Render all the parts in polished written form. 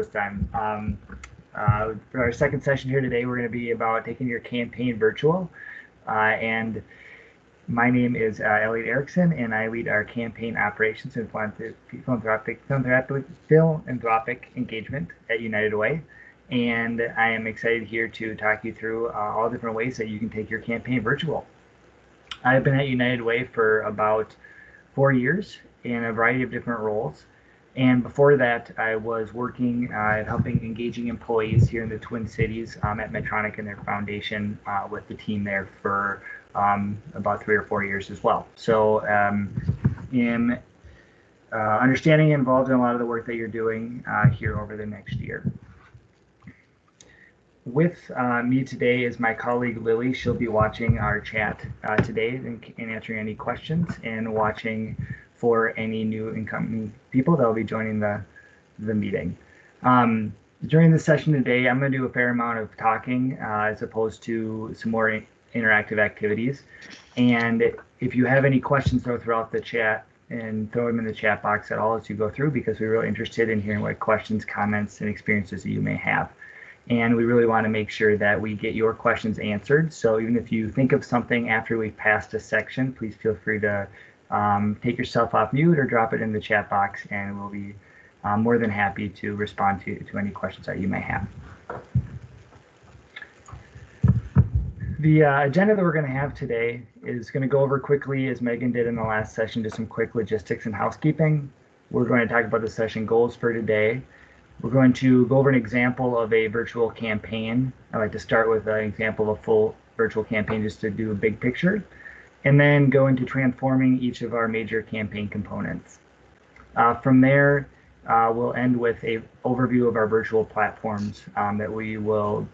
this time. For our second session here today, we're going to be about taking your campaign virtual. And my name is Elliot Erickson, and I lead our campaign operations and philanthropic engagement at United Way. And I am excited here to talk you through all different ways that you can take your campaign virtual. I've been at United Way for about 4 years in a variety of different roles. And before that, I was working helping engaging employees here in the Twin Cities at Medtronic and their foundation with the team there for about 3 or 4 years as well. So in understanding and involved in a lot of the work that you're doing here over the next year. With me today is my colleague Lily. She'll be watching our chat today and answering any questions and watching for any new incoming people that will be joining the meeting. During the session today, I'm going to do a fair amount of talking as opposed to some more interactive activities. And if you have any questions throughout the chat, and throw them in the chat box at all as you go through, because we're really interested in hearing what questions, comments, and experiences that you may have. And we really want to make sure that we get your questions answered. So even if you think of something after we've passed a section, please feel free to take yourself off mute or drop it in the chat box, and we'll be more than happy to respond to any questions that you may have. The agenda that we're going to have today is going to go over quickly, as Megan did in the last session, just some quick logistics and housekeeping. We're going to talk about the session goals for today. We're going to go over an example of a virtual campaign. I like to start with an example of a full virtual campaign just to do a big picture, and then go into transforming each of our major campaign components. From there, we'll end with an overview of our virtual platforms that we will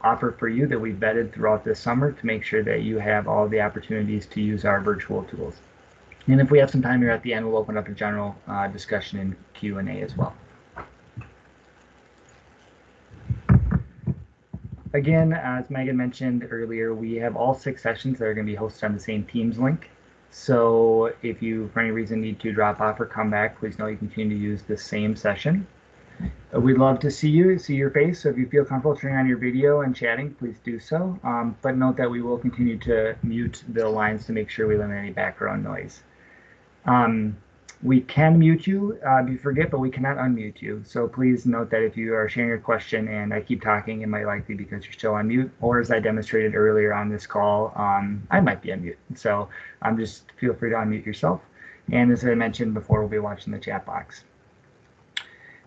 offer for you, that we've vetted throughout this summer to make sure that you have all the opportunities to use our virtual tools. And if we have some time here at the end, we'll open up a general discussion and Q&A as well. Again, as Megan mentioned earlier, we have all 6 sessions that are going to be hosted on the same Teams link. So if you, for any reason, need to drop off or come back, please know you continue to use the same session. We'd love to see your face. So if you feel comfortable turning on your video and chatting, please do so. But note that we will continue to mute the lines to make sure we limit any background noise. We can mute you if you forget, but we cannot unmute you. So please note that if you are sharing a question and I keep talking, it might likely be because you're still on mute, or as I demonstrated earlier on this call, I might be on mute. So just feel free to unmute yourself. And as I mentioned before, we'll be watching the chat box.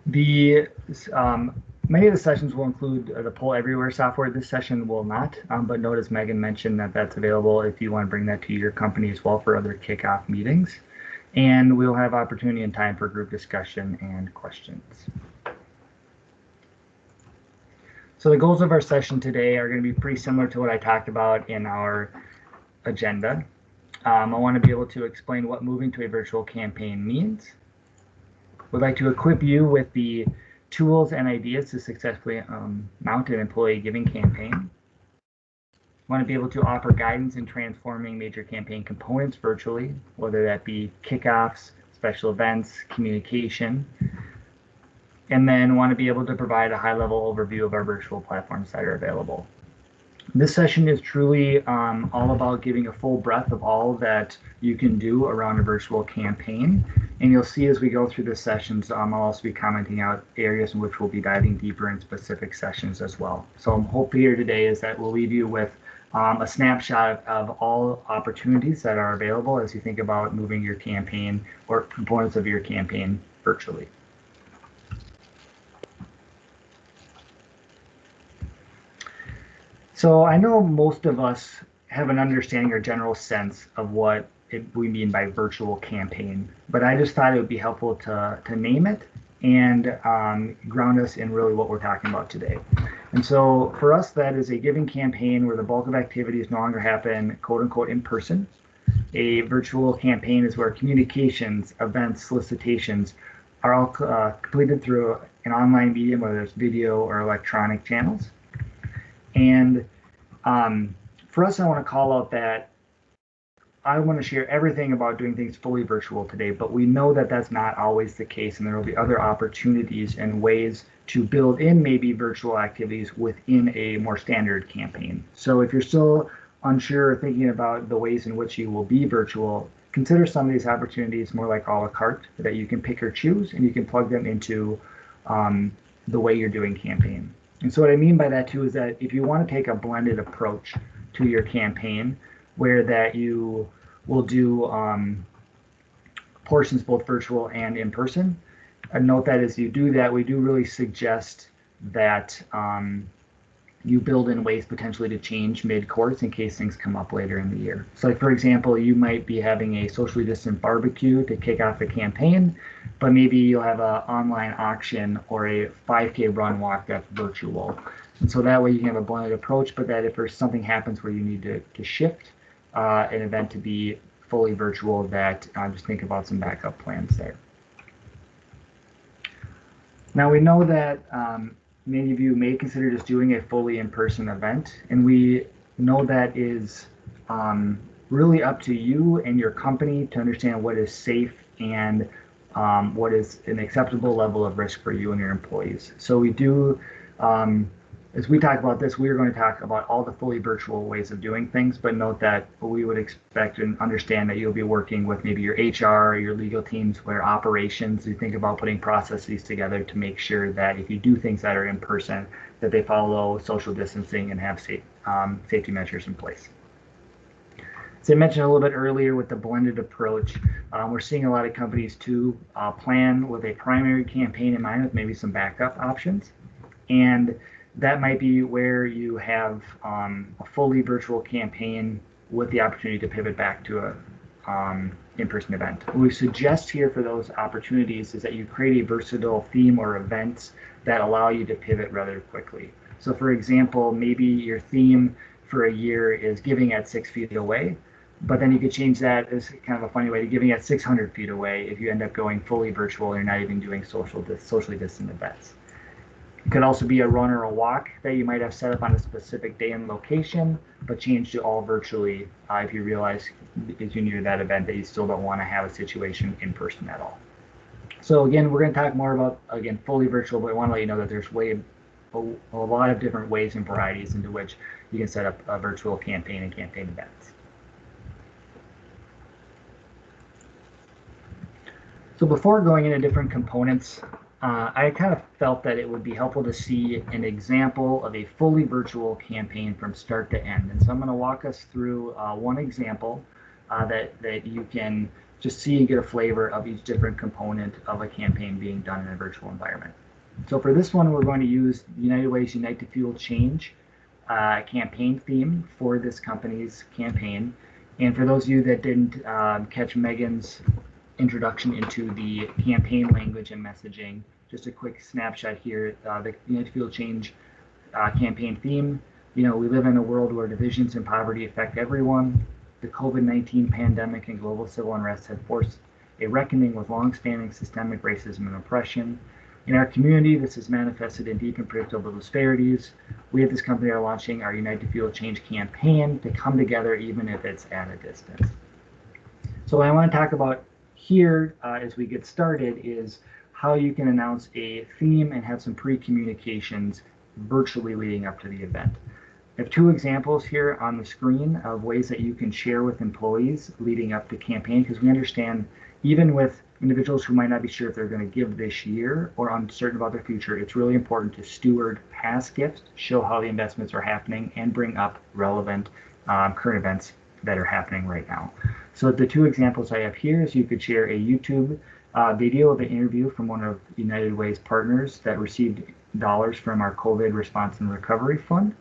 Many of the sessions will include the Poll Everywhere software. This session will not, but note, as Megan mentioned, that that's available if you want to bring that to your company as well for other kickoff meetings. And we'll have opportunity and time for group discussion and questions. So the goals of our session today are going to be pretty similar to what I talked about in our agenda. I want to be able to explain what moving to a virtual campaign means. We'd like to equip you with the tools and ideas to successfully mount an employee giving campaign. Want to be able to offer guidance in transforming major campaign components virtually, whether that be kickoffs, special events, communication, and then want to be able to provide a high-level overview of our virtual platforms that are available. This session is truly all about giving a full breadth of all that you can do around a virtual campaign. And you'll see as we go through the sessions, I'll also be commenting out areas in which we'll be diving deeper in specific sessions as well. So I'm hoping here today is that we'll leave you with a snapshot of all opportunities that are available as you think about moving your campaign or components of your campaign virtually. So I know most of us have an understanding or general sense of what we mean by virtual campaign, but I just thought it would be helpful to name it and ground us in really what we're talking about today. And so for us, that is a giving campaign where the bulk of activities no longer happen, quote unquote, in person. A virtual campaign is where communications, events, solicitations are all completed through an online medium, whether it's video or electronic channels. And for us, I want to call out that I want to share everything about doing things fully virtual today, but we know that that's not always the case, and there will be other opportunities and ways to build in maybe virtual activities within a more standard campaign. So if you're still unsure or thinking about the ways in which you will be virtual, consider some of these opportunities more like a la carte that you can pick or choose, and you can plug them into the way you're doing campaign. And so what I mean by that too is that if you want to take a blended approach to your campaign, where that you will do portions both virtual and in person. Note that as you do that, we do really suggest that you build in ways potentially to change mid-course in case things come up later in the year. So like, for example, you might be having a socially distant barbecue to kick off the campaign, but maybe you'll have an online auction or a 5K run walk that's virtual. And so that way you can have a blended approach, but that if there's something happens where you need to shift an event to be fully virtual, that just think about some backup plans there. Now we know that many of you may consider just doing a fully in-person event, and we know that is really up to you and your company to understand what is safe and what is an acceptable level of risk for you and your employees. So we do, as we talk about this, we are going to talk about all the fully virtual ways of doing things, but note that we would expect and understand that you'll be working with maybe your HR or your legal teams, where operations, you think about putting processes together to make sure that if you do things that are in person, that they follow social distancing and have safety measures in place. As I mentioned a little bit earlier with the blended approach, we're seeing a lot of companies too plan with a primary campaign in mind with maybe some backup options. And that might be where you have a fully virtual campaign with the opportunity to pivot back to a in-person event. What we suggest here for those opportunities is that you create a versatile theme or events that allow you to pivot rather quickly. So for example, maybe your theme for a year is giving at 6 feet away, but then you could change that as kind of a funny way to giving at 600 feet away if you end up going fully virtual and you're not even doing socially distant events. It could also be a run or a walk that you might have set up on a specific day and location, but change to all virtually if you realize as you near that event that you still don't want to have a situation in person at all. So again, we're going to talk more about, again, fully virtual, but I want to let you know that there's a lot of different ways and varieties into which you can set up a virtual campaign and campaign events. So before going into different components, I kind of felt that it would be helpful to see an example of a fully virtual campaign from start to end. And so I'm going to walk us through one example that you can just see and get a flavor of each different component of a campaign being done in a virtual environment. So for this one, we're going to use United Way's Unite to Fuel Change campaign theme for this company's campaign. And for those of you that didn't catch Megan's introduction into the campaign language and messaging, just a quick snapshot here. The Unite to Fuel Change campaign theme. We live in a world where divisions and poverty affect everyone. The COVID-19 pandemic and global civil unrest have forced a reckoning with long-standing systemic racism and oppression. In our community, this is manifested in deep and predictable disparities. We at this company are launching our Unite to Fuel Change campaign to come together even if it's at a distance. So what I want to talk about here as we get started is how you can announce a theme and have some pre-communications virtually leading up to the event. I have two examples here on the screen of ways that you can share with employees leading up to campaign, because we understand even with individuals who might not be sure if they're going to give this year or uncertain about their future, it's really important to steward past gifts, show how the investments are happening, and bring up relevant current events that are happening right now. So the two examples I have here is you could share a YouTube video of an interview from one of United Way's partners that received dollars from our COVID Response and Recovery Fund.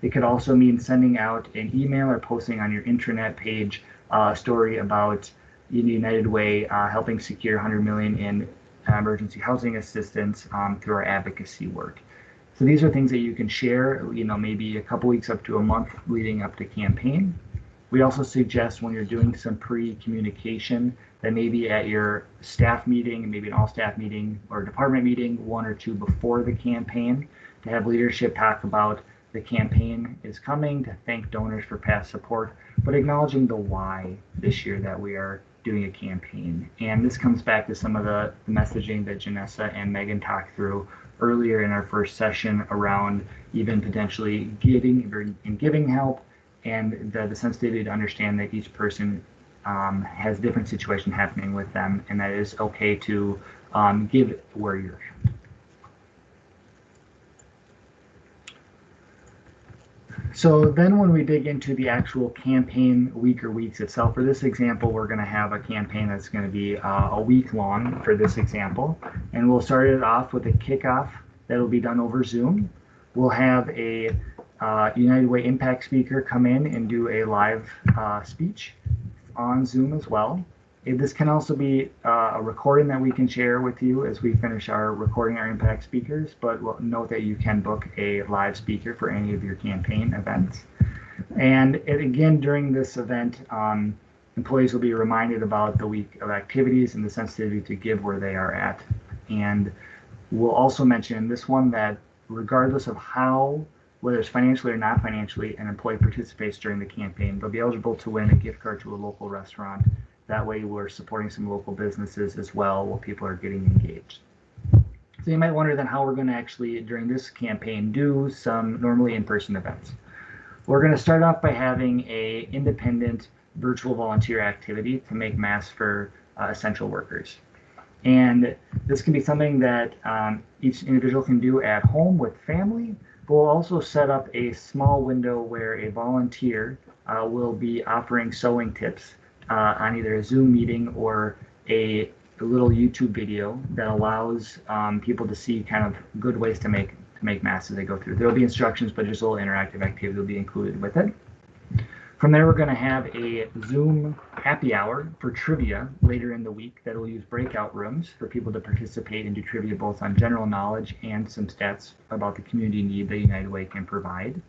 It could also mean sending out an email or posting on your intranet page a story about United Way helping secure $100 million in emergency housing assistance through our advocacy work. So these are things that you can share, maybe a couple weeks up to a month leading up to campaign. We also suggest when you're doing some pre-communication that maybe at your staff meeting, maybe an all-staff meeting or department meeting, one or two before the campaign, to have leadership talk about the campaign is coming, to thank donors for past support, but acknowledging the why this year that we are doing a campaign. And this comes back to some of the messaging that Janessa and Megan talked through earlier in our first session around even potentially giving help, and the sensitivity to understand that each person has different situation happening with them, and that it is okay to give where you're at. So then when we dig into the actual campaign week or weeks itself, for this example, we're going to have a campaign that's going to be a week long for this example. And we'll start it off with a kickoff that'll be done over Zoom. We'll have a United Way Impact speaker come in and do a live speech on Zoom as well. This can also be a recording that we can share with you as we finish recording our impact speakers, but we'll note that you can book a live speaker for any of your campaign events. And again, during this event, employees will be reminded about the week of activities and the sensitivity to give where they are at. And we'll also mention in this one that regardless of whether it's financially or not financially, an employee participates during the campaign, they'll be eligible to win a gift card to a local restaurant. That way we're supporting some local businesses as well while people are getting engaged. So you might wonder then how we're going to actually, during this campaign, do some normally in-person events. We're going to start off by having a independent virtual volunteer activity to make masks for essential workers. And this can be something that each individual can do at home with family, but we'll also set up a small window where a volunteer will be offering sewing tips on either a Zoom meeting or a little YouTube video that allows people to see kind of good ways to make masks as they go through. There will be instructions, but just a little interactive activity will be included with it. From there, we're going to have a Zoom happy hour for trivia later in the week that will use breakout rooms for people to participate and do trivia both on general knowledge and some stats about the community need that United Way can provide.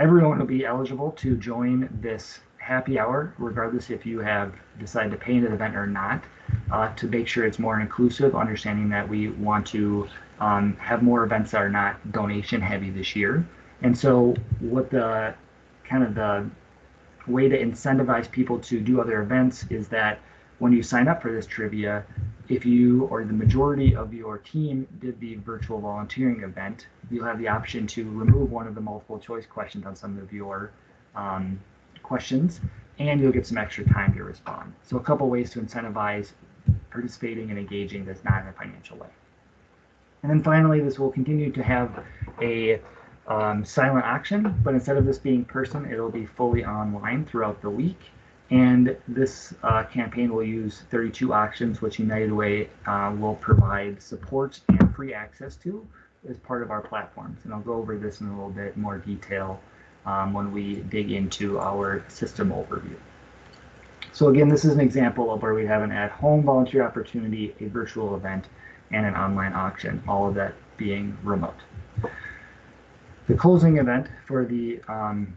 Everyone will be eligible to join this happy hour, regardless if you have decided to pay into the event or not, to make sure it's more inclusive, understanding that we want to have more events that are not donation heavy this year. And so what the way to incentivize people to do other events is that when you sign up for this trivia, if you or the majority of your team did the virtual volunteering event, you'll have the option to remove one of the multiple choice questions on some of your questions, and you'll get some extra time to respond. So a couple ways to incentivize participating and engaging that's not in a financial way. And then finally, this will continue to have a silent auction, but instead of this being in person, it'll be fully online throughout the week. And this campaign will use 32 auctions, which United Way will provide support and free access to as part of our platforms. And I'll go over this in a little bit more detail when we dig into our system overview. So again, this is an example of where we have an at-home volunteer opportunity, a virtual event, and an online auction, all of that being remote. The closing event for the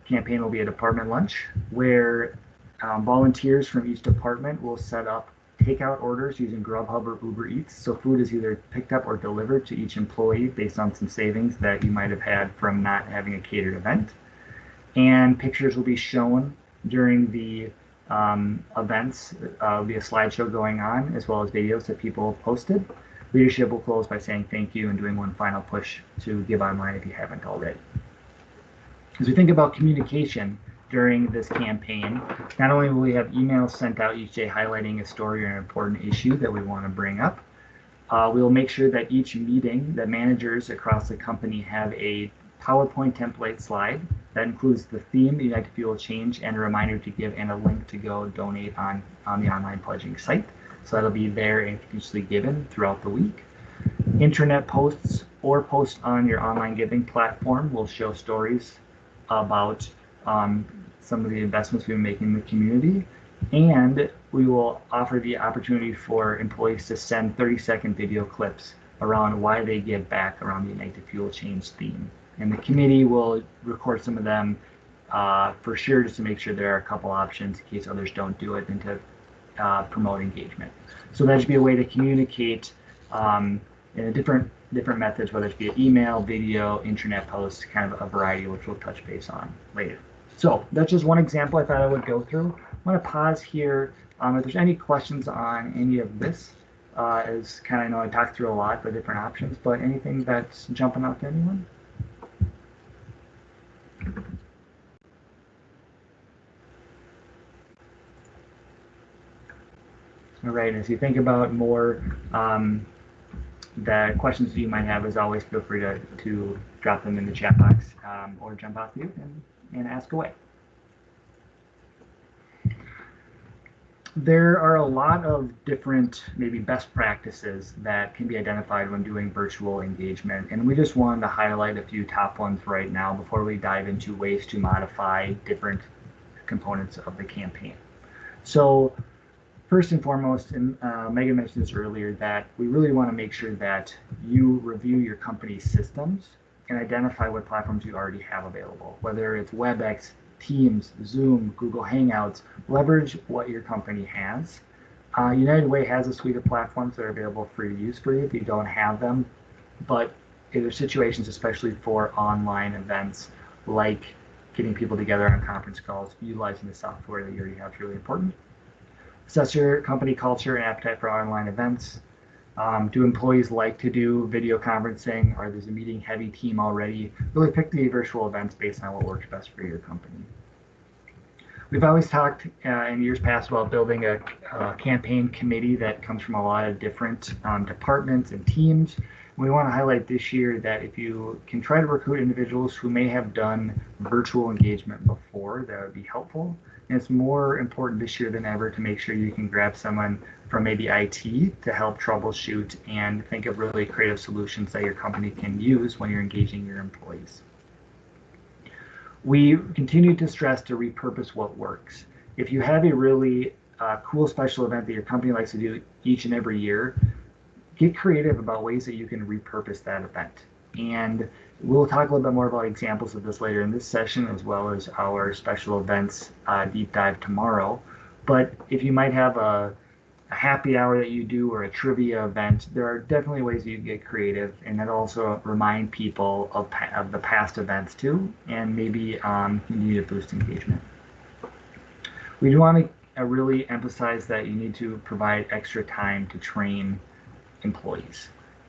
campaign will be a department lunch where volunteers from each department will set up takeout orders using Grubhub or Uber Eats. So food is either picked up or delivered to each employee based on some savings that you might have had from not having a catered event. And pictures will be shown during the events. There'll be a slideshow going on as well as videos that people posted. Leadership will close by saying thank you and doing one final push to give online if you haven't already. As we think about communication during this campaign, not only will we have emails sent out each day highlighting a story or an important issue that we want to bring up, we will make sure that each meeting that managers across the company have a PowerPoint template slide that includes the theme, the United Fuel Change, and a reminder to give and a link to go donate on the online pledging site. So that'll be there and continuously given throughout the week. Intranet posts or posts on your online giving platform will show stories about some of the investments we've been making in the community. And we will offer the opportunity for employees to send 30-second video clips around why they give back around the United Fuel Change theme. And the committee will record some of them for sure, just to make sure there are a couple options in case others don't do it and to promote engagement. So that should be a way to communicate in different methods, whether it's via email, video, internet posts, kind of a variety, which we'll touch base on later. So that's just one example I thought I would go through. I'm going to pause here. If there's any questions on any of this, as kind of, I know I talked through a lot of different options, but anything that's jumping out to anyone? All right, as you think about more the questions you might have, as always, feel free to drop them in the chat box or jump off mute and ask away. There are a lot of different maybe best practices that can be identified when doing virtual engagement, and we just wanted to highlight a few top ones right now before we dive into ways to modify different components of the campaign. So first and foremost, and Megan mentioned this earlier, that we really want to make sure that you review your company's systems and identify what platforms you already have available, whether it's WebEx, Teams, Zoom, Google Hangouts. Leverage what your company has. United Way has a suite of platforms that are available free to use for you if you don't have them, but there are situations, especially for online events, like getting people together on conference calls, utilizing the software that you already have is really important. Assess your company culture and appetite for online events. Do employees like to do video conferencing, or there's a meeting heavy team already? Really pick the virtual events based on what works best for your company. We've always talked in years past about building a campaign committee that comes from a lot of different departments and teams. We want to highlight this year that if you can try to recruit individuals who may have done virtual engagement before, that would be helpful. And it's more important this year than ever to make sure you can grab someone from maybe IT to help troubleshoot and think of really creative solutions that your company can use when you're engaging your employees. We continue to stress to repurpose what works. If you have a really cool special event that your company likes to do each and every year, get creative about ways that you can repurpose that event. And we'll talk a little bit more about examples of this later in this session, as well as our special events deep dive tomorrow. But if you might have a happy hour that you do or a trivia event, there are definitely ways you can get creative, and that also remind people of the past events too, and maybe you need to boost engagement. We do want to really emphasize that you need to provide extra time to train employees,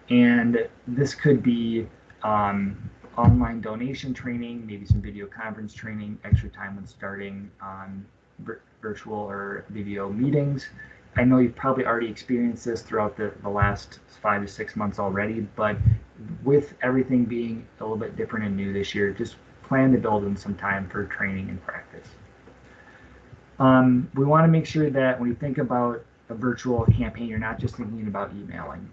and this could be online donation training, maybe some video conference training, extra time when starting virtual or video meetings. I know you've probably already experienced this throughout the last 5 to 6 months already, but with everything being a little bit different and new this year, just plan to build in some time for training and practice. We want to make sure that when you think about a virtual campaign, you're not just thinking about emailing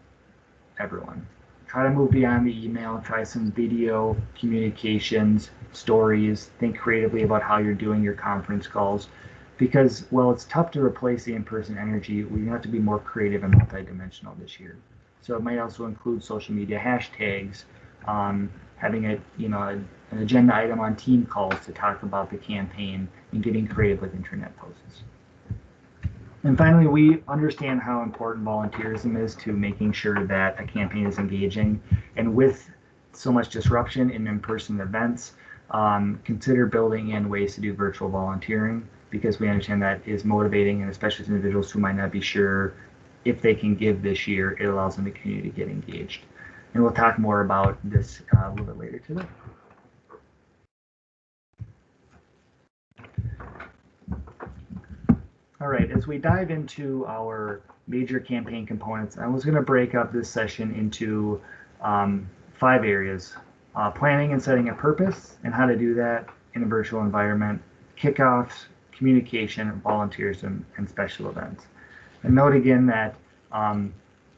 everyone. Try to move beyond the email, try some video communications, stories, think creatively about how you're doing your conference calls. Because, well, it's tough to replace the in-person energy, we have to be more creative and multidimensional this year. So it might also include social media hashtags, having an agenda item on team calls to talk about the campaign, and getting creative with internet posts. And finally, we understand how important volunteerism is to making sure that a campaign is engaging. And with so much disruption in in-person events, consider building in ways to do virtual volunteering, because we understand that is motivating, and especially to individuals who might not be sure if they can give this year, it allows them to continue to get engaged. And we'll talk more about this a little bit later today. All right, as we dive into our major campaign components, I was going to break up this session into 5 areas. Planning and setting a purpose and how to do that in a virtual environment, kickoffs, communication, volunteerism, and special events. And note again that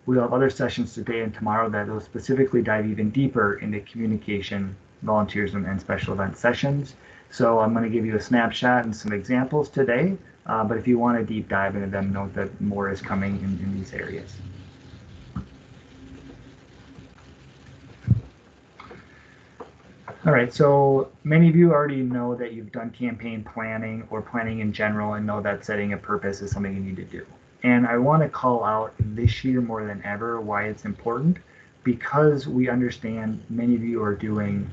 we'll have other sessions today and tomorrow that will specifically dive even deeper into communication, volunteerism, and special event sessions. So I'm going to give you a snapshot and some examples today, but if you want to deep dive into them, note that more is coming in these areas. All right, so many of you already know that you've done campaign planning or planning in general and know that setting a purpose is something you need to do. And I want to call out this year more than ever why it's important. because we understand many of you are doing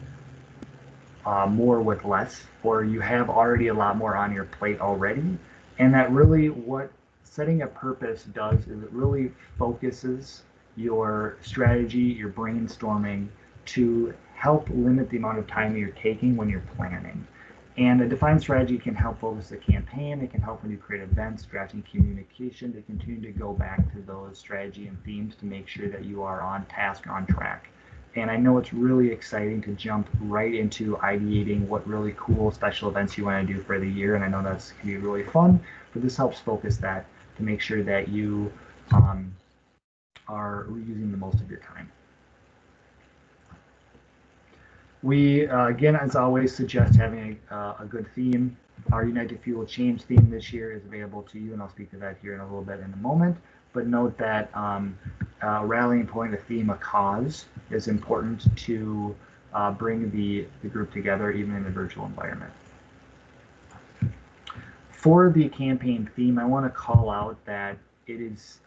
more with less, or you have already a lot more on your plate already. And that really what setting a purpose does is it really focuses your strategy, your brainstorming to help limit the amount of time you're taking when you're planning. And a defined strategy can help focus the campaign. It can help when you create events, drafting communication to continue to go back to those strategy and themes to make sure that you are on task, on track. And I know it's really exciting to jump right into ideating what really cool special events you want to do for the year. And I know that's going to be really fun, but this helps focus that to make sure that you are using the most of your time. We, again, as always, suggest having a good theme. Our United Fuel Change theme this year is available to you, and I'll speak to that here in a little bit in a moment. But note that rallying point, a theme, a cause is important to bring the group together, even in a virtual environment. For the campaign theme, I want to call out that it is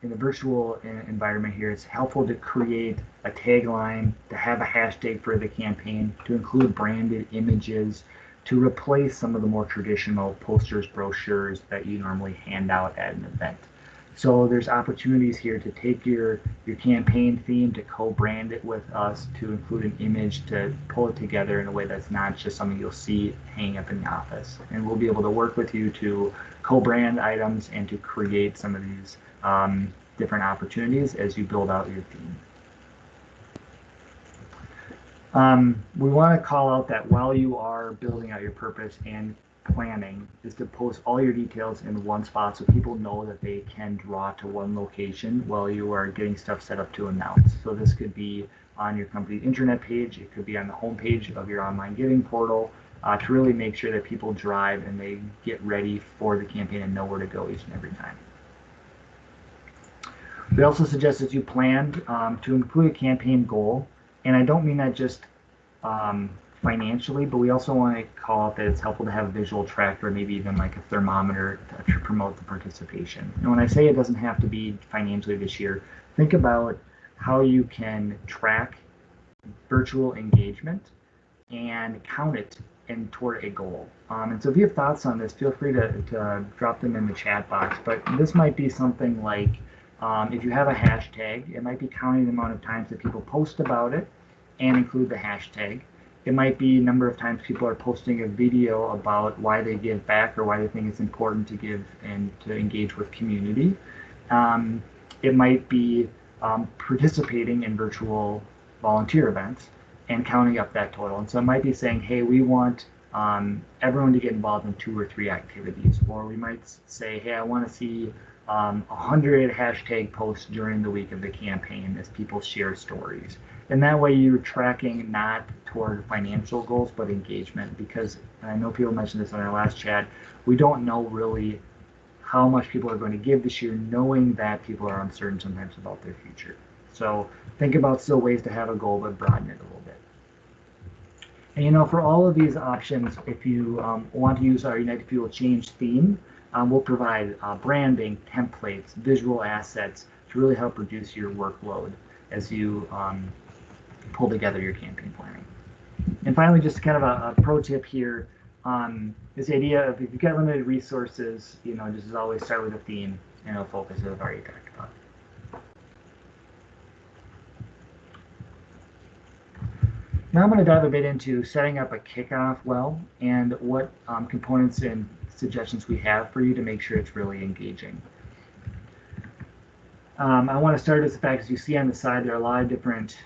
in a virtual environment here, it's helpful to create a tagline, to have a hashtag for the campaign, to include branded images, to replace some of the more traditional posters, brochures that you normally hand out at an event. So there's opportunities here to take your campaign theme, to co-brand it with us, to include an image, to pull it together in a way that's not just something you'll see hanging up in the office. And we'll be able to work with you to co-brand items and to create some of these different opportunities as you build out your theme. We want to call out that while you are building out your purpose and planning is to post all your details in one spot so people know that they can draw to one location while you are getting stuff set up to announce. So this could be on your company's internet page, it could be on the homepage of your online giving portal, to really make sure that people drive and they get ready for the campaign and know where to go each and every time. We also suggest that you plan to include a campaign goal, and I don't mean that just financially, but we also want to call out that it's helpful to have a visual tracker, maybe even like a thermometer to promote the participation. And when I say it doesn't have to be financially this year, think about how you can track virtual engagement and count it in toward a goal. And so if you have thoughts on this, feel free to drop them in the chat box. But this might be something like, if you have a hashtag, it might be counting the amount of times that people post about it and include the hashtag. It might be a number of times people are posting a video about why they give back or why they think it's important to give and to engage with community. It might be participating in virtual volunteer events and counting up that total. And so it might be saying, hey, we want everyone to get involved in 2 or 3 activities. Or we might say, hey, I want to see 100 hashtag posts during the week of the campaign as people share stories. And that way you're tracking not toward financial goals, but engagement, because I know people mentioned this on our last chat, we don't know really how much people are going to give this year, knowing that people are uncertain sometimes about their future. So think about still ways to have a goal, but broaden it a little bit. And for all of these options, if you want to use our United Fuel Change theme, we'll provide branding, templates, visual assets to really help reduce your workload as you pull together your campaign planning. And finally, just kind of a pro tip here, this idea of if you've got limited resources, just as always, start with a theme and it'll focus, as I've already talked about. Now I'm going to dive a bit into setting up a kickoff well and what components and suggestions we have for you to make sure it's really engaging. I want to start with the fact, as you see on the side, there are a lot of different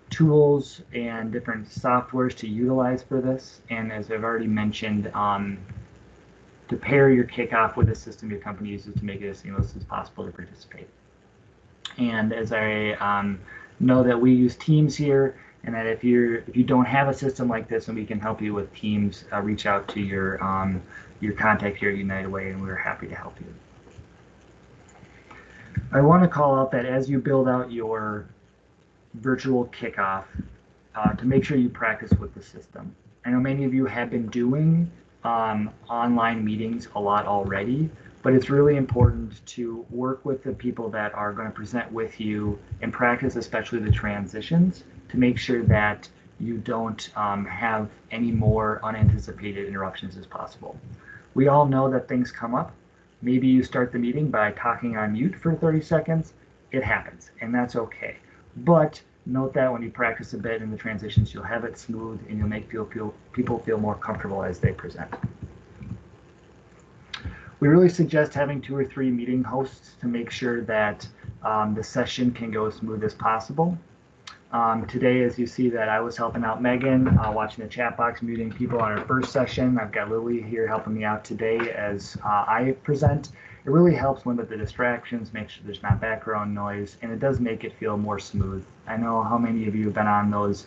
tools and different softwares to utilize for this. And as I've already mentioned, to pair your kickoff with a system your company uses to make it as seamless as possible to participate. And as I know that we use Teams here, and that if you don't have a system like this and we can help you with Teams, reach out to your contact here at United Way, and we're happy to help you. I want to call out that as you build out your virtual kickoff, to make sure you practice with the system. I know many of you have been doing online meetings a lot already, but it's really important to work with the people that are going to present with you and practice, especially the transitions, to make sure that you don't have any more unanticipated interruptions as possible. We all know that things come up. Maybe you start the meeting by talking on mute for 30 seconds. It happens, and that's okay. But note that when you practice a bit in the transitions, you'll have it smooth and you'll make people feel more comfortable as they present. We really suggest having 2 or 3 meeting hosts to make sure that the session can go as smooth as possible. Today, as you see that I was helping out Megan, watching the chat box, muting people on our first session. I've got Lily here helping me out today as I present. It really helps limit the distractions, make sure there's not background noise, and it does make it feel more smooth. I know how many of you have been on those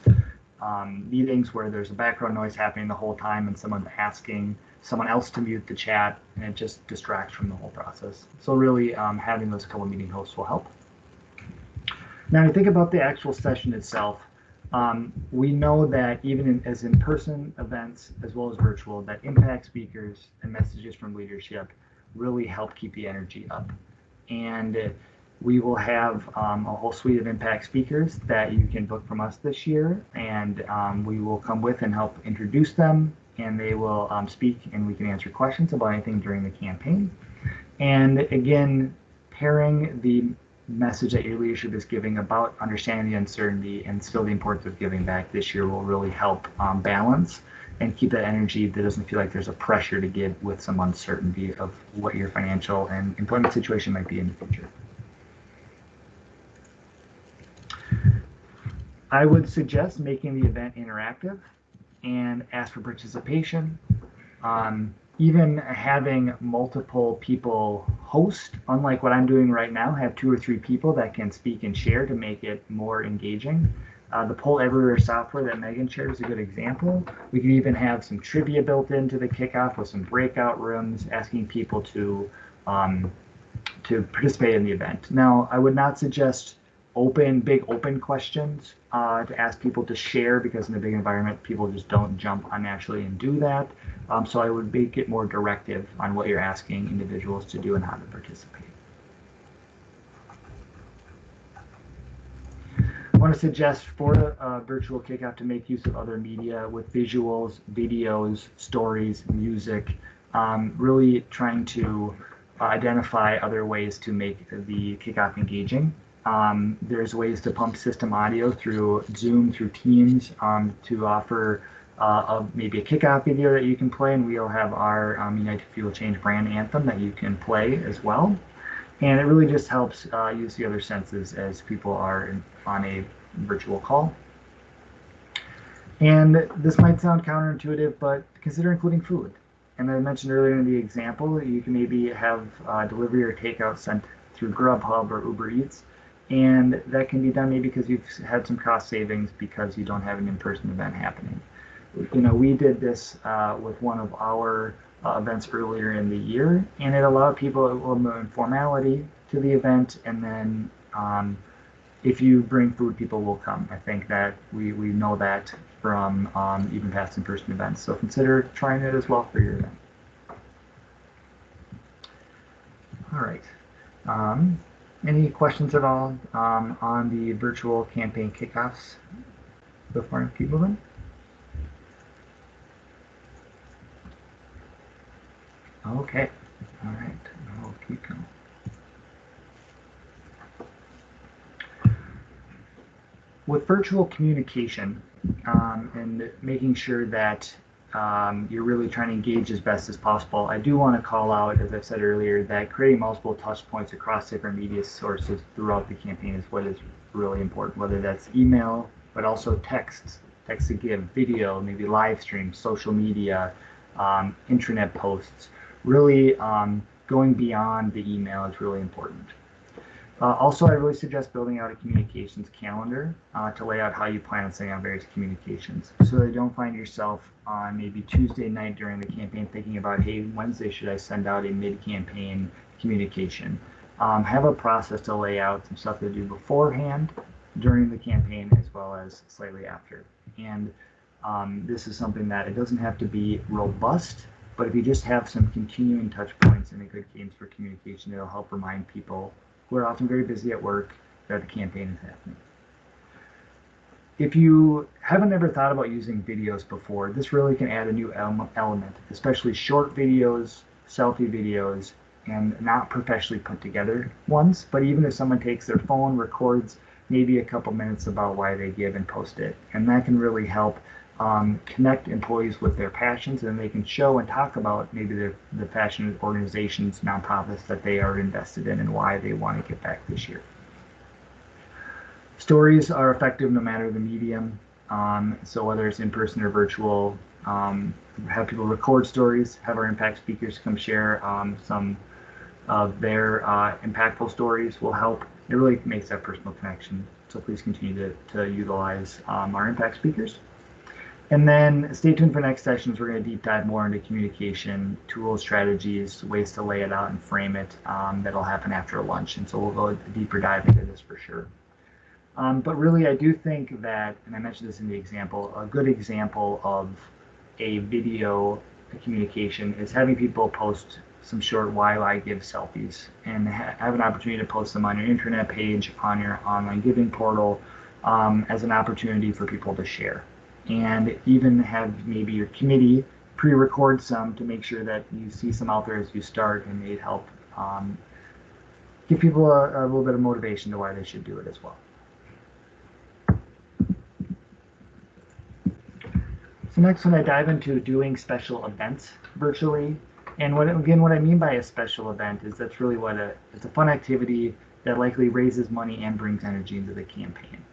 meetings where there's a background noise happening the whole time and someone's asking someone else to mute the chat, and it just distracts from the whole process. So really having those couple meeting hosts will help. Now, you think about the actual session itself. We know that even as in-person events, as well as virtual, that impact speakers and messages from leadership really help keep the energy up. And we will have a whole suite of impact speakers that you can book from us this year, and we will come with and help introduce them, and they will speak, and we can answer questions about anything during the campaign. And again, pairing the message that your leadership is giving about understanding the uncertainty and still the importance of giving back this year will really help balance and keep that energy that doesn't feel like there's a pressure to give with some uncertainty of what your financial and employment situation might be in the future. I would suggest making the event interactive and ask for participation. Even having multiple people host, unlike what I'm doing right now, have 2 or 3 people that can speak and share to make it more engaging. The Poll Everywhere software that Megan shared is a good example. We can even have some trivia built into the kickoff with some breakout rooms, asking people to participate in the event. Now, I would not suggest big open questions to ask people to share, because in a big environment, people just don't jump unnaturally and do that. So I would make it more directive on what you're asking individuals to do and how to participate. I want to suggest for a virtual kickoff to make use of other media with visuals, videos, stories, music, really trying to identify other ways to make the kickoff engaging. There's ways to pump system audio through Zoom, through Teams, to offer maybe a kickoff video that you can play, and we'll have our United Fuel Change brand anthem that you can play as well. And it really just helps use the other senses as people are on a virtual call. And this might sound counterintuitive, but consider including food. And I mentioned earlier in the example, you can maybe have delivery or takeout sent through Grubhub or Uber Eats. And that can be done maybe because you've had some cost savings because you don't have an in-person event happening. You know, we did this with one of our events earlier in the year, and it allowed people a little more informality to the event. And then if you bring food, people will come. I think that we know that from even past in-person events. So consider trying it as well for your event. All right. Any questions at all on the virtual campaign kickoffs before I keep moving? Okay, all right, I'll keep going. With virtual communication and making sure that you're really trying to engage as best as possible, I do want to call out, as I said earlier, that creating multiple touch points across different media sources throughout the campaign is what is really important, whether that's email, but also text to give, video, maybe live stream, social media, intranet posts. Really going beyond the email is really important. Also, I really suggest building out a communications calendar to lay out how you plan on sending out various communications, so that you don't find yourself on maybe Tuesday night during the campaign thinking about, hey, Wednesday should I send out a mid-campaign communication. Have a process to lay out some stuff to do beforehand, during the campaign, as well as slightly after. And this is something that it doesn't have to be robust, But if you just have some continuing touch points and a good cadence for communication, it'll help remind people who are often very busy at work that the campaign is happening. If you haven't ever thought about using videos before, this really can add a new element, especially short videos, selfie videos, and not professionally put together ones. But even if someone takes their phone, records maybe a couple minutes about why they give and post it, and that can really help connect employees with their passions, and they can show and talk about maybe the passionate organizations, nonprofits that they are invested in and why they want to get back this year. Stories are effective no matter the medium. So whether it's in person or virtual, have people record stories, have our impact speakers come share some of their impactful stories will help. It really makes that personal connection. So please continue to utilize our impact speakers. And then stay tuned for next sessions. We're going to deep dive more into communication, tools, strategies, ways to lay it out and frame it. That'll happen after lunch. And so we'll go a deeper dive into this for sure. But really, I do think that, and I mentioned this in the example, a good example of a video communication is having people post some short why I give selfies and have an opportunity to post them on your internet page, on your online giving portal, as an opportunity for people to share. And even have maybe your committee pre-record some to make sure that you see some out there as you start, and they'd help give people a little bit of motivation to why they should do it as well. So next, when I dive into doing special events virtually, and what I mean by a special event is that's really what it's a fun activity that likely raises money and brings energy into the campaign.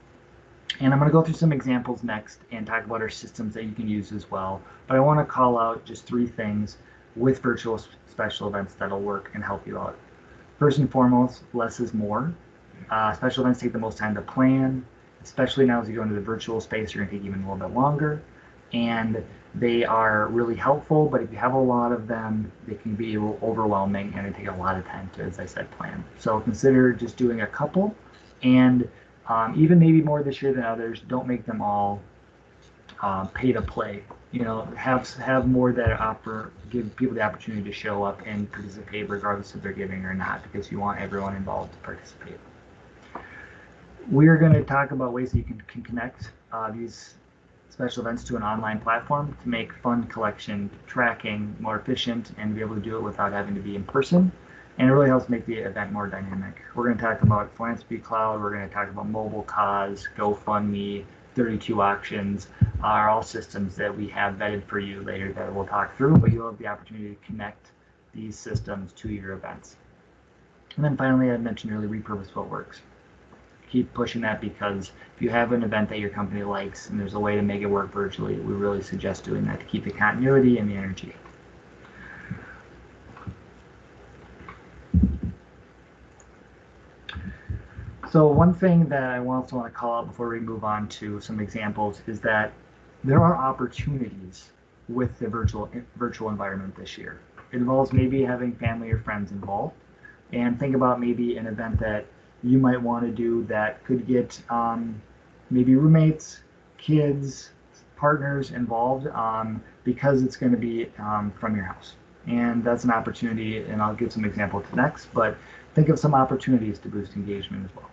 And I'm going to go through some examples next and talk about our systems that you can use as well. But I want to call out just 3 things with virtual special events that'll work and help you out. First and foremost, less is more. Special events take the most time to plan, especially now as you go into the virtual space, you're going to take even a little bit longer. And they are really helpful, but if you have a lot of them, they can be overwhelming and it take a lot of time to, as I said, plan. So consider just doing a couple, and even maybe more this year than others. Don't make them all pay to play. You know, have more that give people the opportunity to show up and participate regardless if they're giving or not, because you want everyone involved to participate. We are going to talk about ways that you can connect these special events to an online platform to make fund collection tracking more efficient and be able to do it without having to be in person. And it really helps make the event more dynamic. We're going to talk about Philanthropy Cloud, we're going to talk about Mobile Cause, GoFundMe, 32 auctions are all systems that we have vetted for you later that we'll talk through, but you'll have the opportunity to connect these systems to your events. And then finally, I mentioned earlier, repurpose what works. Keep pushing that, because if you have an event that your company likes and there's a way to make it work virtually, we really suggest doing that to keep the continuity and the energy. So one thing that I also want to call out before we move on to some examples is that there are opportunities with the virtual environment this year. It involves maybe having family or friends involved, and think about maybe an event that you might want to do that could get maybe roommates, kids, partners involved, because it's going to be from your house. And that's an opportunity, and I'll give some examples next, but think of some opportunities to boost engagement as well.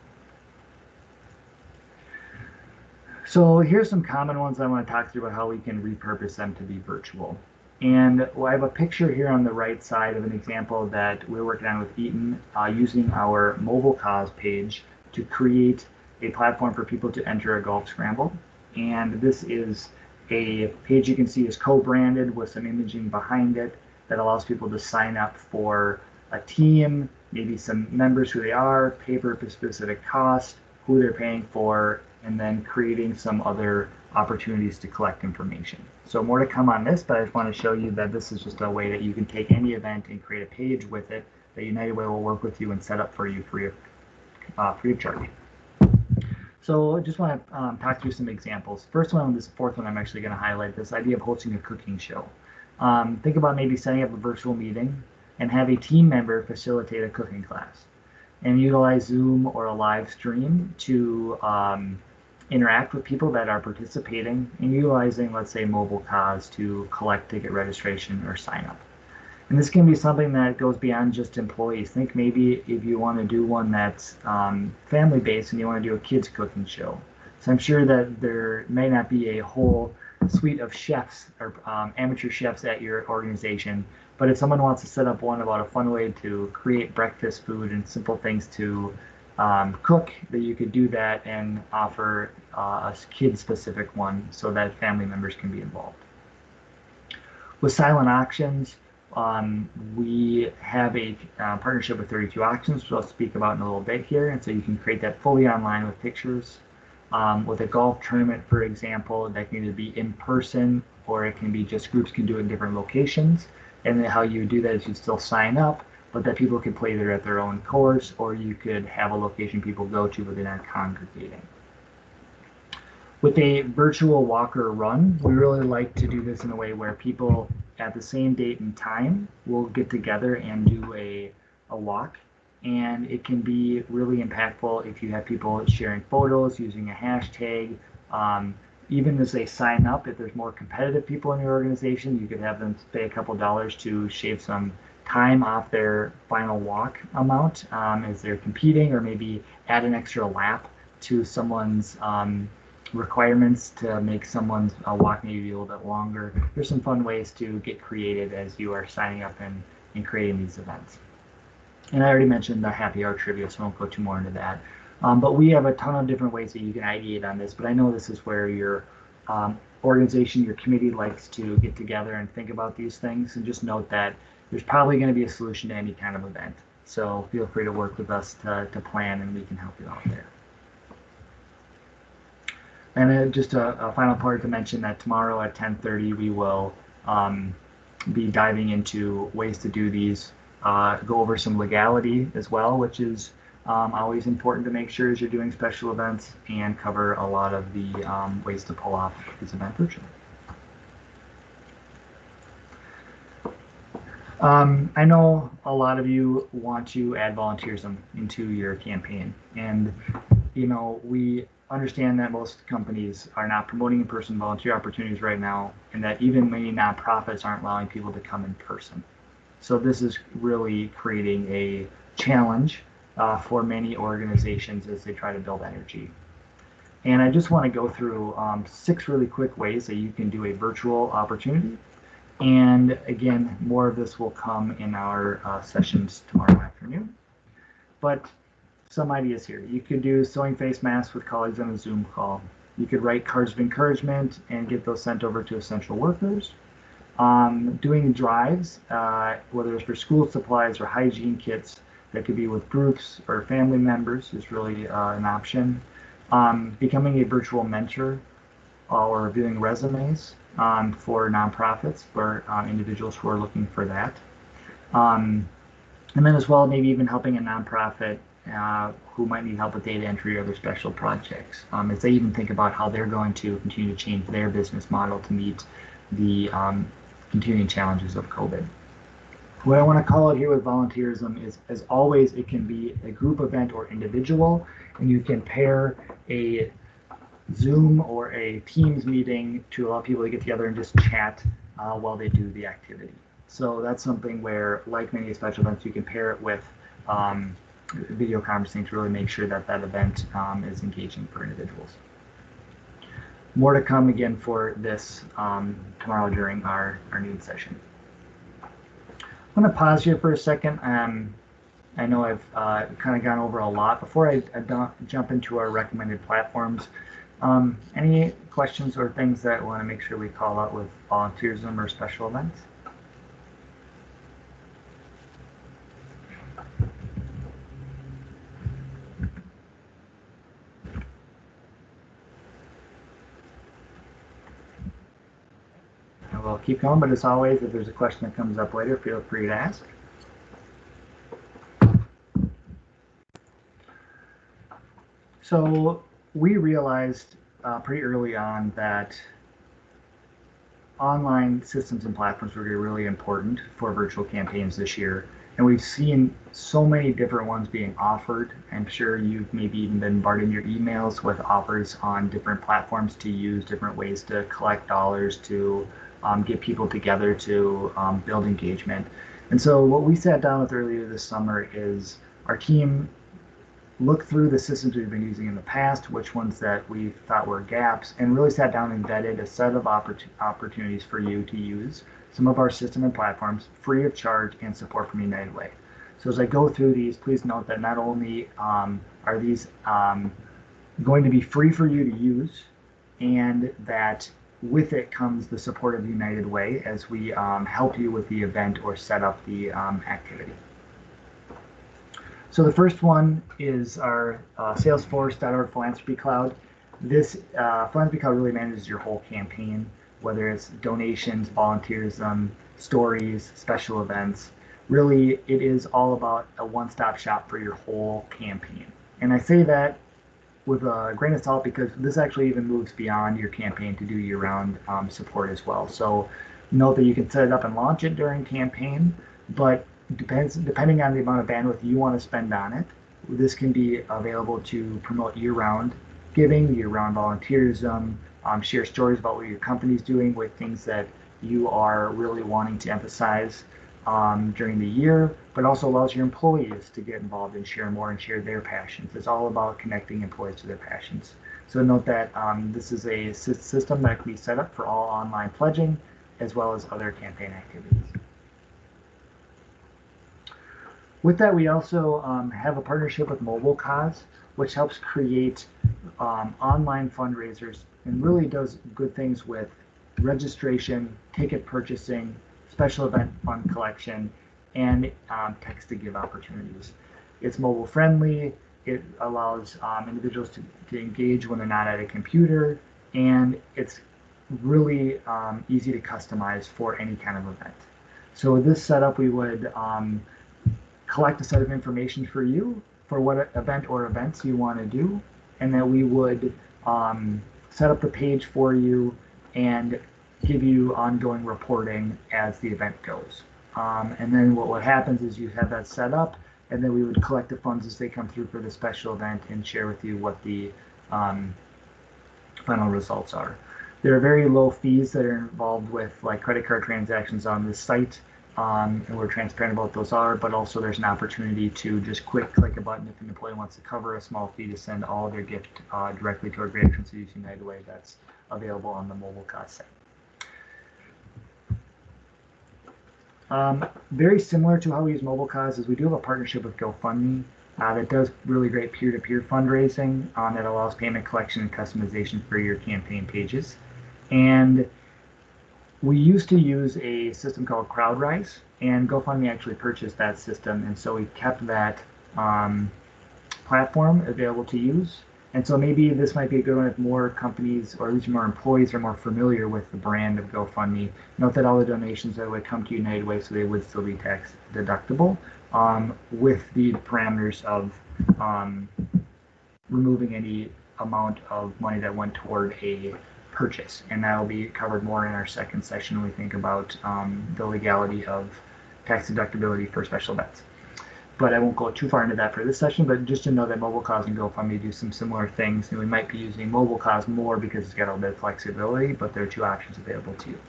So here's some common ones I want to talk through about how we can repurpose them to be virtual. And I have a picture here on the right side of an example that we're working on with Eaton, using our Mobile Cause page to create a platform for people to enter a golf scramble. And this is a page you can see is co-branded with some imaging behind it that allows people to sign up for a team, maybe some members, who they are, pay for a specific cost, who they're paying for, and then creating some other opportunities to collect information. So more to come on this, but I just want to show you that this is just a way that you can take any event and create a page with it that United Way will work with you and set up for you free of charge. So I just want to talk through some examples. First one, this fourth one, I'm actually going to highlight this idea of hosting a cooking show. Think about maybe setting up a virtual meeting and have a team member facilitate a cooking class, and utilize Zoom or a live stream to interact with people that are participating and utilizing, let's say, mobile cause to collect ticket registration or sign up. And this can be something that goes beyond just employees. Think maybe if you want to do one that's family-based and you want to do a kids cooking show. So I'm sure that there may not be a whole suite of chefs or amateur chefs at your organization, but if someone wants to set up one about a fun way to create breakfast food and simple things to cook, that you could do that and offer a kid-specific one so that family members can be involved. With silent auctions, we have a partnership with 32 Auctions, which I'll speak about in a little bit here. And so you can create that fully online with pictures. With a golf tournament, for example, that can either be in person or it can be just groups can do it in different locations. And then how you do that is you still sign up, but that people can play there at their own course, or you could have a location people go to, but they're not congregating. With a virtual walk or run, we really like to do this in a way where people at the same date and time will get together and do a walk. And it can be really impactful if you have people sharing photos, using a hashtag. Even as they sign up, if there's more competitive people in your organization, you could have them pay a couple dollars to shave some time off their final walk amount as they're competing, or maybe add an extra lap to someone's requirements to make someone's walk maybe a little bit longer. There's some fun ways to get creative as you are signing up and creating these events. And I already mentioned the happy hour trivia, so I won't go too more into that. But we have a ton of different ways that you can ideate on this, but I know this is where your organization, your committee likes to get together and think about these things. And just note that there's probably going to be a solution to any kind of event. So feel free to work with us to plan, and we can help you out there. And just a final part to mention that tomorrow at 10:30 we will be diving into ways to do these, go over some legality as well, which is always important to make sure as you're doing special events, and cover a lot of the ways to pull off this event virtually. I know a lot of you want to add volunteerism into your campaign, and you know, we understand that most companies are not promoting in-person volunteer opportunities right now, and that even many nonprofits aren't allowing people to come in person. So this is really creating a challenge for many organizations as they try to build energy. And I just want to go through 6 really quick ways that you can do a virtual opportunity. And again, more of this will come in our sessions tomorrow afternoon. But some ideas here. You could do sewing face masks with colleagues on a Zoom call. You could write cards of encouragement and get those sent over to essential workers. Doing drives, whether it's for school supplies or hygiene kits, that could be with groups or family members, is really an option. Becoming a virtual mentor or reviewing resumes for nonprofits, for individuals who are looking for that. And then as well, maybe even helping a nonprofit who might need help with data entry or other special projects, as they even think about how they're going to continue to change their business model to meet the continuing challenges of COVID. What I want to call it here with volunteerism is, as always, it can be a group event or individual, and you can pair a Zoom or a Teams meeting to allow people to get together and just chat while they do the activity. So that's something where, like many special events, you can pair it with video conferencing to really make sure that that event is engaging for individuals. More to come again for this tomorrow during our noon session. I'm going to pause here for a second. I know I've kind of gone over a lot. Before I jump into our recommended platforms, any questions or things that I want to make sure we call out with volunteerism or special events? We'll keep going, but as always, if there's a question that comes up later, feel free to ask. So we realized pretty early on that online systems and platforms were really important for virtual campaigns this year. And we've seen so many different ones being offered. I'm sure you've maybe even been bombarded in your emails with offers on different platforms to use, different ways to collect dollars, to get people together, to build engagement. And so what we sat down with earlier this summer is our team looked through the systems we've been using in the past, which ones that we thought were gaps, and really sat down and vetted a set of opportunities for you to use some of our system and platforms free of charge and support from United Way. So as I go through these, please note that not only are these going to be free for you to use, and that with it comes the support of United Way as we help you with the event or set up the activity. So the first one is our Salesforce.org Philanthropy Cloud. This Philanthropy Cloud really manages your whole campaign, whether it's donations, volunteerism, stories, special events. Really, it is all about a one-stop shop for your whole campaign. And I say that with a grain of salt because this actually even moves beyond your campaign to do year-round support as well. So note that you can set it up and launch it during campaign, but depending on the amount of bandwidth you want to spend on it, this can be available to promote year-round giving, year-round volunteerism, share stories about what your company's doing with things that you are really wanting to emphasize during the year, but also allows your employees to get involved and share more and share their passions. It's all about connecting employees to their passions. So note that this is a system that can be set up for all online pledging as well as other campaign activities. With that, we also have a partnership with Mobile Cause, which helps create online fundraisers and really does good things with registration, ticket purchasing, special event fund collection, and text to give opportunities. It's mobile friendly. It allows individuals to engage when they're not at a computer, and it's really easy to customize for any kind of event. So with this setup, we would collect a set of information for you for what event or events you want to do, and then we would set up the page for you and give you ongoing reporting as the event goes. And then what happens is you have that set up, and then we would collect the funds as they come through for the special event and share with you what the final results are. There are very low fees that are involved with like credit card transactions on this site. And we're transparent about what those are, but also there's an opportunity to just click a button if an employee wants to cover a small fee to send all of their gift directly to our Greater Twin Cities United Way. That's available on the Mobile Cause site. Very similar to how we use Mobile Cause is we do have a partnership with GoFundMe that does really great peer-to-peer fundraising that allows payment collection and customization for your campaign pages. And we used to use a system called CrowdRise, and GoFundMe actually purchased that system, and so we kept that platform available to use. And so maybe this might be a good one if more companies, or at least more employees, are more familiar with the brand of GoFundMe. Note that all the donations that would come to United Way, so they would still be tax deductible, with the parameters of removing any amount of money that went toward a purchase, and that will be covered more in our second session when we think about the legality of tax deductibility for special events. But I won't go too far into that for this session, but just to know that Mobile Cause and GoFundMe do some similar things, and we might be using Mobile Cause more because it's got a little bit of flexibility, but there are two options available to you.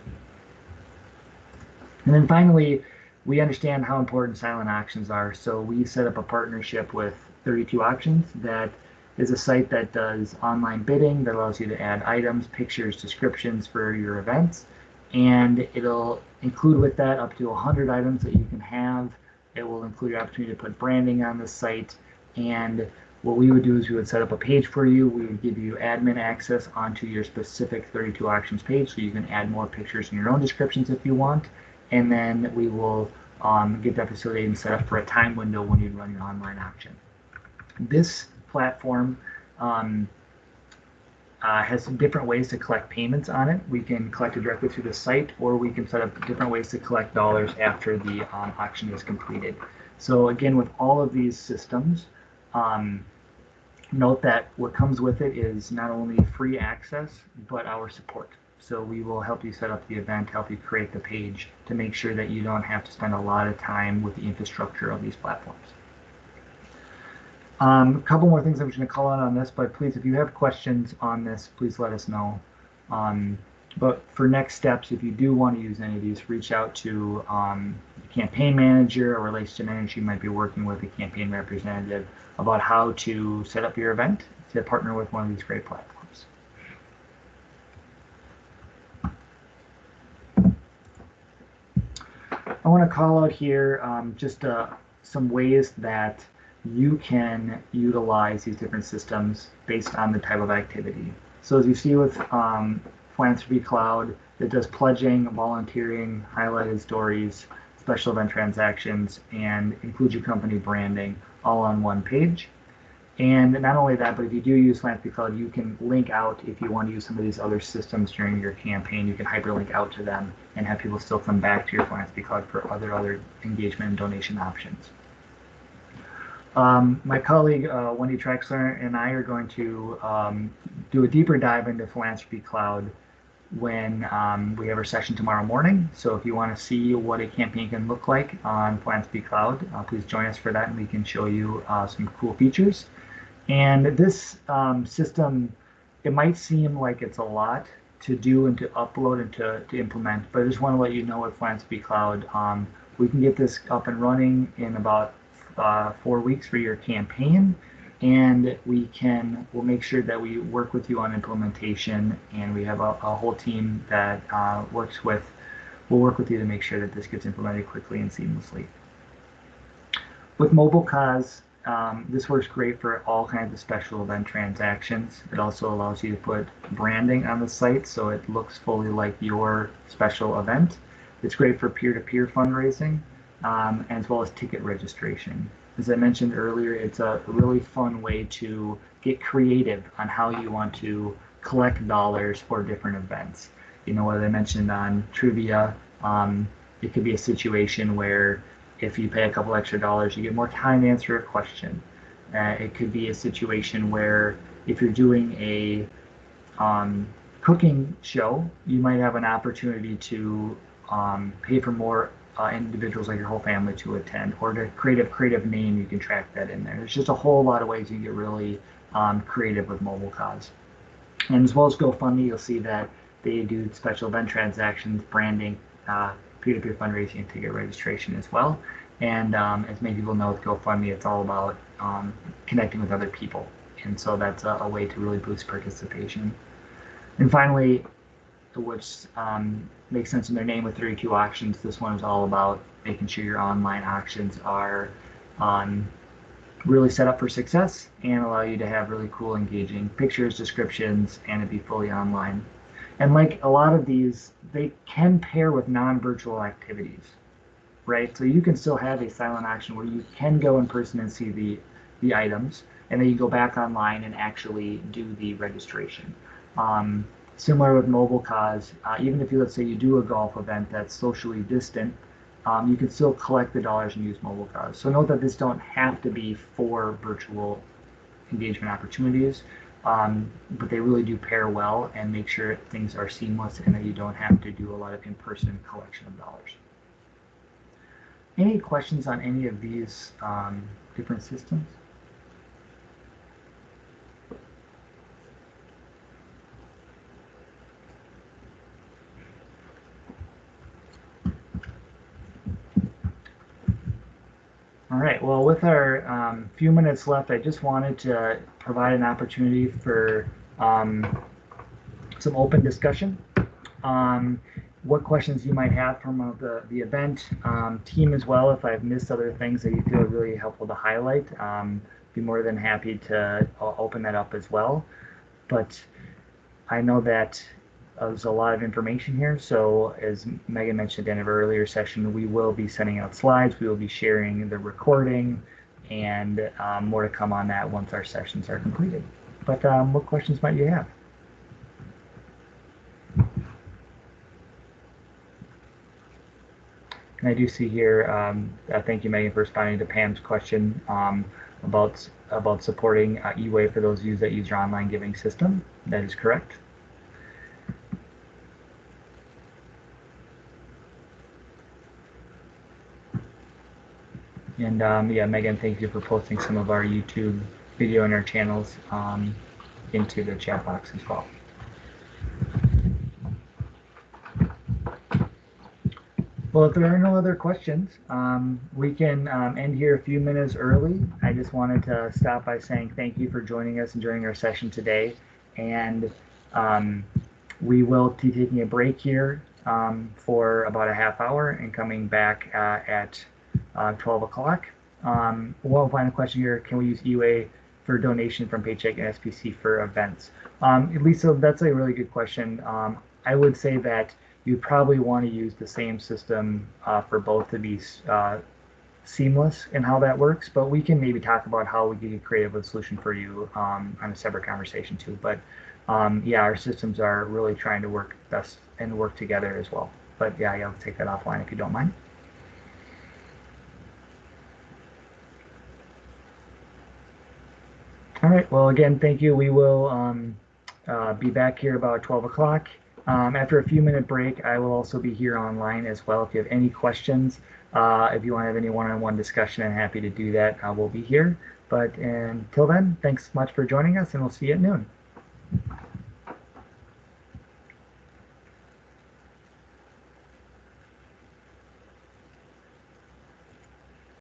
And then finally, we understand how important silent auctions are, so we set up a partnership with 32 Auctions that is a site that does online bidding that allows you to add items, pictures, descriptions for your events, and it'll include with that up to 100 items that you can have. It will include your opportunity to put branding on the site, and what we would do is we would set up a page for you. We would give you admin access onto your specific 32 Auctions page, so you can add more pictures in your own descriptions if you want, and then we will get that facilitated and set up for a time window when you run your online auction. This platform has some different ways to collect payments on it. We can collect it directly through the site, or we can set up different ways to collect dollars after the auction is completed. So again, with all of these systems, note that what comes with it is not only free access, but our support. So we will help you set up the event, help you create the page to make sure that you don't have to spend a lot of time with the infrastructure of these platforms. A couple more things I'm just going to call out on this, but please, if you have questions on this, please let us know. But for next steps, if you do want to use any of these, reach out to the campaign manager or relationship manager you might be working with, a campaign representative, about how to set up your event to partner with one of these great platforms. I want to call out here just some ways that you can utilize these different systems based on the type of activity. So as you see with Philanthropy Cloud, it does pledging, volunteering, highlighted stories, special event transactions, and includes your company branding all on one page. And not only that, but if you do use Philanthropy Cloud, you can link out if you want to use some of these other systems during your campaign. You can hyperlink out to them and have people still come back to your Philanthropy Cloud for other engagement and donation options. My colleague Wendy Traxler and I are going to do a deeper dive into Philanthropy Cloud when we have our session tomorrow morning. So if you want to see what a campaign can look like on Philanthropy Cloud, please join us for that, and we can show you some cool features. And this system, it might seem like it's a lot to do and to upload and to implement, but I just want to let you know with Philanthropy Cloud, we can get this up and running in about 4 weeks for your campaign, and we'll make sure that we work with you on implementation, and we have a whole team that will work with you to make sure that this gets implemented quickly and seamlessly. With MobileCause, this works great for all kinds of special event transactions. It also allows you to put branding on the site so it looks fully like your special event. It's great for peer-to-peer fundraising, as well as ticket registration. As I mentioned earlier, it's a really fun way to get creative on how you want to collect dollars for different events. You know, what I mentioned on trivia, it could be a situation where if you pay a couple extra dollars, you get more time to answer a question. It could be a situation where if you're doing a cooking show, you might have an opportunity to pay for more individuals, like your whole family, to attend, or to create a creative name. You can track that in there. There's just a whole lot of ways you can get really creative with MobileCause. And as well as GoFundMe, you'll see that they do special event transactions, branding, peer-to-peer fundraising, and ticket registration as well. And as many people know, with GoFundMe, it's all about connecting with other people. And so that's a way to really boost participation. And finally, which makes sense in their name, with 32 auctions, this one is all about making sure your online auctions are really set up for success and allow you to have really cool, engaging pictures, descriptions, and it be fully online. And like a lot of these, they can pair with non-virtual activities, right? So you can still have a silent auction where you can go in person and see the items, and then you go back online and actually do the registration. Similar with MobileCause, even if let's say you do a golf event that's socially distant, you can still collect the dollars and use MobileCause. So note that this don't have to be for virtual engagement opportunities, but they really do pair well and make sure things are seamless and that you don't have to do a lot of in-person collection of dollars. Any questions on any of these different systems? All right, well, with our few minutes left, I just wanted to provide an opportunity for some open discussion on what questions you might have from the event team as well. If I've missed other things that you feel are really helpful to highlight, be more than happy to open that up as well. But I know that there's a lot of information here, so as Megan mentioned in an earlier session, we will be sending out slides, we will be sharing the recording, and more to come on that once our sessions are completed. But what questions might you have? And I do see here, thank you, Megan, for responding to Pam's question about supporting eWay for those of you that use your online giving system. That is correct. And yeah, Megan, thank you for posting some of our YouTube video in our channels into the chat box as well. Well, if there are no other questions, we can end here a few minutes early. I just wanted to stop by saying thank you for joining us and during our session today. And we will be taking a break here for about a half hour and coming back at 12 o'clock. One final question here, can we use EWA for donation from Paycheck and SPC for events? Lisa, that's a really good question. I would say that you probably want to use the same system for both of these seamless in how that works, but we can maybe talk about how we can get creative with a solution for you on a separate conversation too. But yeah, our systems are really trying to work best and work together as well. But yeah, I'll take that offline if you don't mind. All right, well, again, thank you. We will be back here about 12 o'clock. After a few minute break, I will also be here online as well. If you have any questions, if you want to have any one-on-one discussion, I'm happy to do that. We'll be here. But until then, thanks much for joining us, and we'll see you at noon.